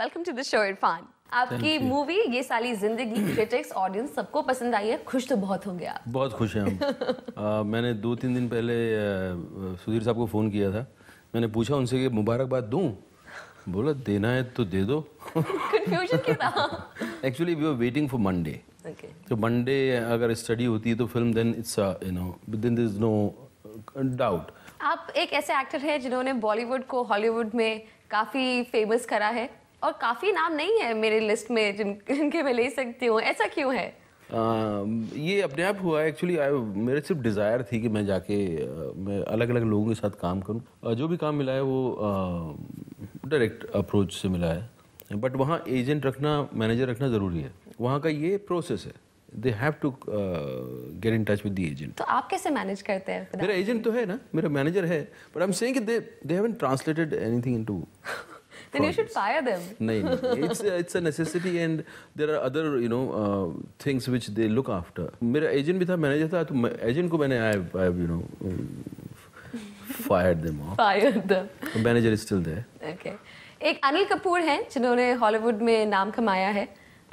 Welcome to the show Irfan. आपकी movie ये साली जिंदगी क्रिटिक्स ऑडियंस सबको पसंद आई है, खुश तो बहुत होंगे आप। बहुत खुश हैं हम। मैंने 2-3 दिन पहले सुधीर साहब को फ़ोन किया था। मैंने पूछा उनसे कि मुबारकबाद दूं, बोला देना है तो दे दो। कंफ्यूजन क्यों था? Actually we are waiting for Monday. तो मंडे अगर स्टडी होती है तो film then it's then there is no doubt. आप एक ऐसे एक्टर हैं जिन्होंने बॉलीवुड को हॉलीवुड में काफ़ी फेमस करा है और काफ़ी नाम नहीं है मेरे लिस्ट में जिनके मैं ले सकती हूँ, ऐसा क्यों है? ये अपने आप हुआ एक्चुअली। मेरे सिर्फ डिज़ायर थी कि मैं जाके मैं अलग अलग लोगों के साथ काम करूं। जो भी काम मिला है वो डायरेक्ट अप्रोच से मिला है, बट वहाँ एजेंट रखना, मैनेजर रखना ज़रूरी है। वहाँ का ये प्रोसेस है, they have to get in touch with the agent. तो आप कैसे मैनेज करते हैं? मेरा एजेंट तो है ना, मेरा मैनेजर है, बट आई एम सेइंग कि they haven't translated anything into. Then you should fire them. नहीं, it's a necessity and there are other things which they look after. मेरा एजेंट भी था, मैनेजर था, तो एजेंट को मैंने fired them off. Fired them. The manager is still there. Okay. एक अनिल कपूर हैं जिन्होंने हॉलीवुड में नाम कमाया है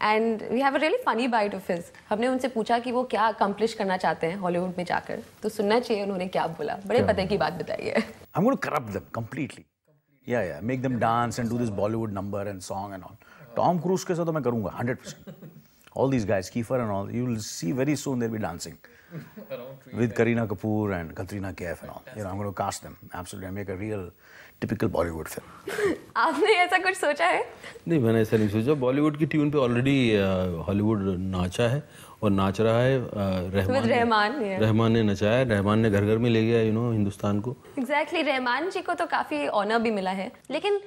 and we have a really funny bite of his. हमने उनसे पूछा कि वो क्या accomplish करना चाहते हैं हॉलीवुड में जाकर, तो सुनना चाहिए उन्होंने क्या बोला। बड़े पते की बात बताई है। I'm going to corrupt them completely. Yeah, make them dance and do this Bollywood number and song and all. Tom Cruise के साथ तो मैं करूँगा 100%. All these guys, Kiefer and all, you will see very soon they'll be dancing with Kareena Kapoor and Katrina Kaif and all. I'm going to cast them absolutely and make a real typical Bollywood film. आपने ऐसा कुछ सोचा है? नहीं, मैंने ऐसा नहीं सोचा। बॉलीवुड की ट्यून पे ऑलरेडी हॉलीवुड नाचा है और नाच रहा है। रहमान ने नचाया, रहमान ने घर घर में ले गया हिंदुस्तान को। Exactly, रहमान जी को तो काफी ऑनर भी मिला है, लेकिन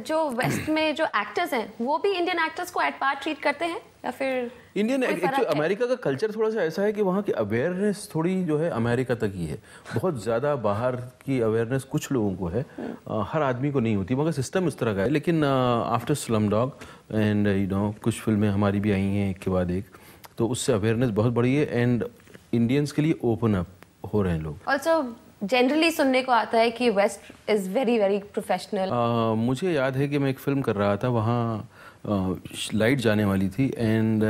जो वेस्ट में जो एक्टर्स हैं वो भी इंडियन एक्टर्स को एट पार ट्रीट करते हैं या फिर इंडियन अमेरिका का कल्चर थोड़ा सा ऐसा है कि वहाँ की अवेयरनेस थोड़ी जो है अमेरिका तक ही है। बहुत ज़्यादा बाहर की अवेयरनेस कुछ लोगों को है, हर आदमी को नहीं होती, मगर सिस्टम इस तरह का है। लेकिन आफ्टर स्लमडॉग एंड कुछ फिल्में हमारी भी आई हैं एक के बाद एक, तो उससे अवेयरनेस बहुत बड़ी है एंड इंडियंस के लिए ओपन अप हो रहे हैं लोग। ऑल्सो जनरली सुनने को आता है कि west is very very professional. मुझे याद है कि मैं एक फिल्म कर रहा था, वहाँ लाइट जाने वाली थी एंड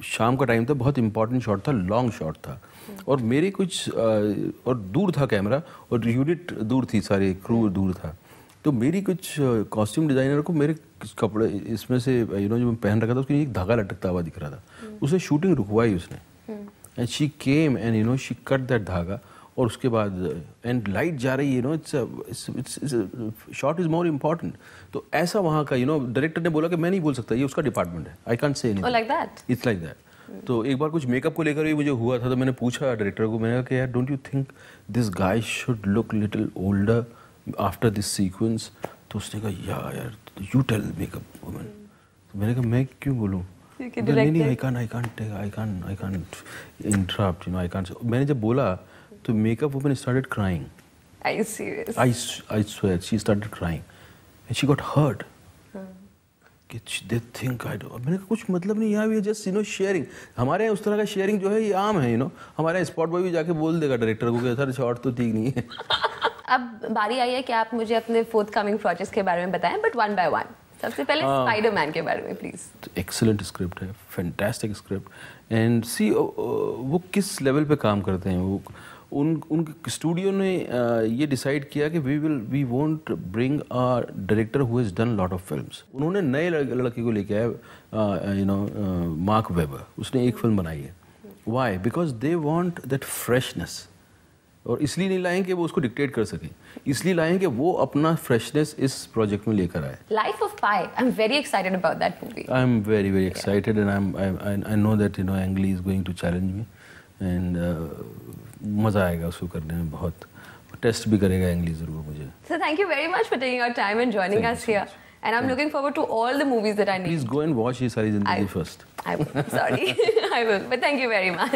शाम का टाइम था, बहुत इंपॉर्टेंट शॉट था, लॉन्ग शॉट था और मेरी कुछ और दूर था कैमरा और यूनिट दूर थी, सारे क्रू दूर था, तो मेरी कुछ कॉस्ट्यूम डिज़ाइनर को मेरे कपड़े इसमें से जो मैं पहन रखा था उसके एक धागा लटकता हुआ दिख रहा था। उसे शूटिंग रुकवाई उसने and she came and she cut that धागा और उसके बाद एंड लाइट जा रही है, it's shot is more important. तो ऐसा वहाँ का डायरेक्टर ने बोला कि मैं नहीं बोल सकता, ये उसका डिपार्टमेंट है, I can't say anything, like that, it's like that. तो एक बार कुछ मेकअप को लेकर भी मुझे हुआ था, तो मैंने पूछा डायरेक्टर को, मैंने कहा कि यार don't you think this guy should look little older after this sequence? तो उसने कहा यार यू टेल मेकअप वुमन। तो मैंने कहा मैं क्यों बोलूँ? नहीं, I can't interrupt, I can't. मैंने जब बोला तो makeup woman started crying. Are you serious? I swear she started crying and she got hurt. कि they think I don't। मैंने कहा कुछ मतलब नहीं, यहाँ भी जस्ट शेयरिंग। हमारे यहाँ उस तरह का शेयरिंग जो है ये आम है, हमारे यहाँ स्पॉट बॉय भी जाके बोल देगा डायरेक्टर को कि सर शॉट तो ठीक नहीं है। अब बारी आई है कि आप मुझे अपने फोर्थ कमिंग प्रोजेक्ट्स के बारे में बताएं, बट वन बाय वन। सबसे पहले स्पाइडरमैन के बारे में प्लीज। एक्सीलेंट स्क्रिप्ट है, फैंटास्टिक स्क्रिप्ट एंड सी वो किस लेवल पे काम करते हैं वो। उन स्टूडियो ने ये डिसाइड किया कि we won't bring a director who has done lot of films. उन्होंने नए लड़के को लेके आए, मार्क वेबर, उसने एक फिल्म बनाई है। Why? Because they want that freshness, और इसलिए नहीं लाएं कि वो उसको डिक्टेट कर सके, इसलिए लाएं कि वो अपना फ्रेशनेस इस प्रोजेक्ट में लेकर आए। Life of Pi, I am very excited about that movie. I am very very excited and I know that Ang Lee is going to challenge me and मज़ा आएगा उसको करने में, बहुत टेस्ट भी करेगा इंग्लिश ज़रूर मुझे। So thank you very much for taking your time and joining us here. And I'm looking forward to all the movies that I need. Please go and watch ये सारी ज़िंदगी first. I will. Sorry. I will. But thank you very much.